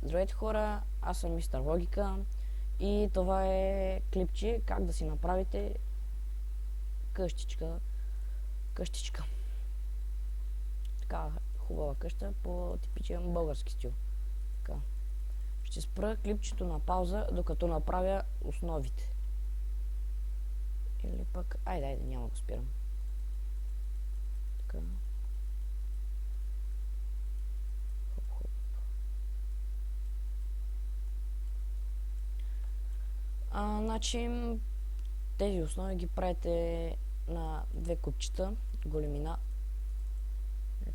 Здравейте хора, аз съм Мистер Логика и това е клипче как да си направите къщичка. Така хубава къща по типичен български стил. Така. Ще спра клипчето на пауза, докато направя основите. Или пък... Айде, няма го спирам. Така. Значи тези основи ги правите на две купчета големина.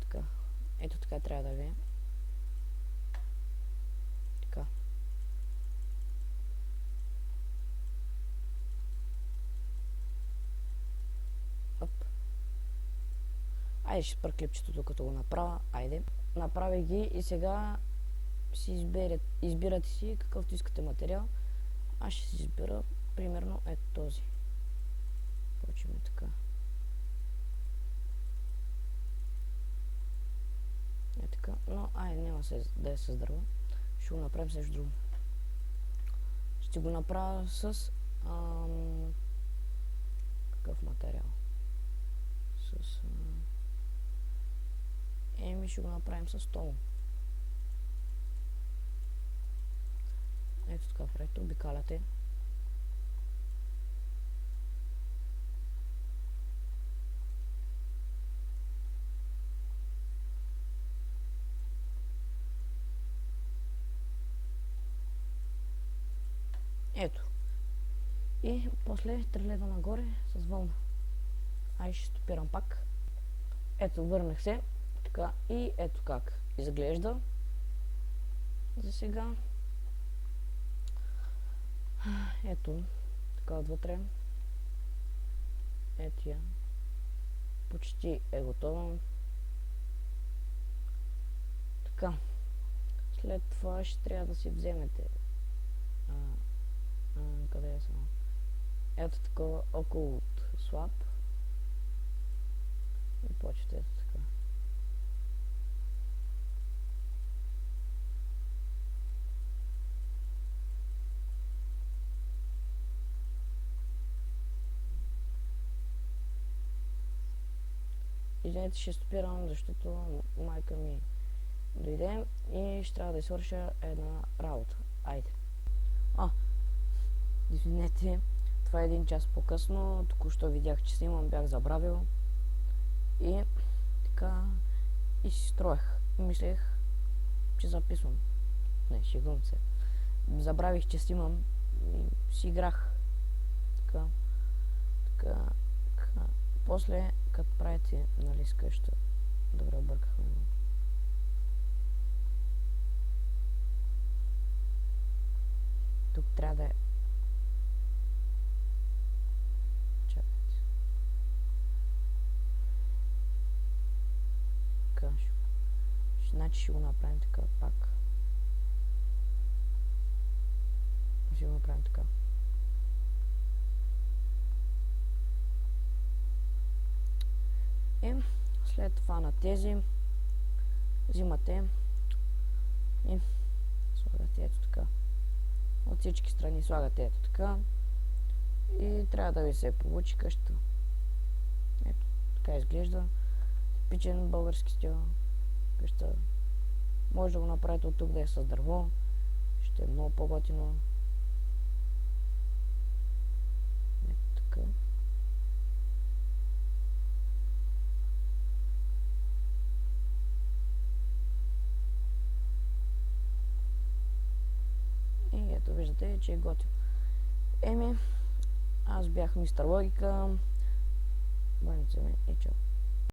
Така. Ето така трябва да ви е. Така. Оп. Айде ще спра клипчето, докато го направя. Айде. Направих ги и сега си избирате си какъвто искате материал. Аз ще си избера примерно ето този. Почваме така. Е така. Но няма да е с дърво. Ще го направим също друго. Ще го направя с какъв материал? Ще го направим с стол. Ето така правите, обикаляте. Ето. И после трилева нагоре с вълна. Ще стопирам пак. Ето, върнах се. Така, и ето как изглежда. За сега. Ето, така отвътре. Ето я. Почти е готова. Така. След това ще трябва да си вземете къде е само? Ето такова около от слаб. И почвате ето така. Извинете, ще стопирам, защото майка ми дойде и ще трябва да свърша една работа. Айде. Извинете, това е 1 час по-късно. Току-що видях, че снимам, бях забравил. И така и си строех. Мислех, че записвам. Не, шегувам се. Забравих, че снимам и си играх. Така. После, като правите, нали, с къща. Добре, объркахме. Тук трябва да е. Чакайте. Така. Значи ще го направим така пак. Ще го направим така. И след това на тези взимате и слагате ето така. От всички страни слагате ето така. И трябва да ви се получи къща. Ето, така изглежда. Типичен български стил къща. Може да го направите от тук да е с дърво. Ще е много по-готино. Ето така. И ето виждате, че е готино. Аз бях Мистер Логика. Бъдете ме и чао.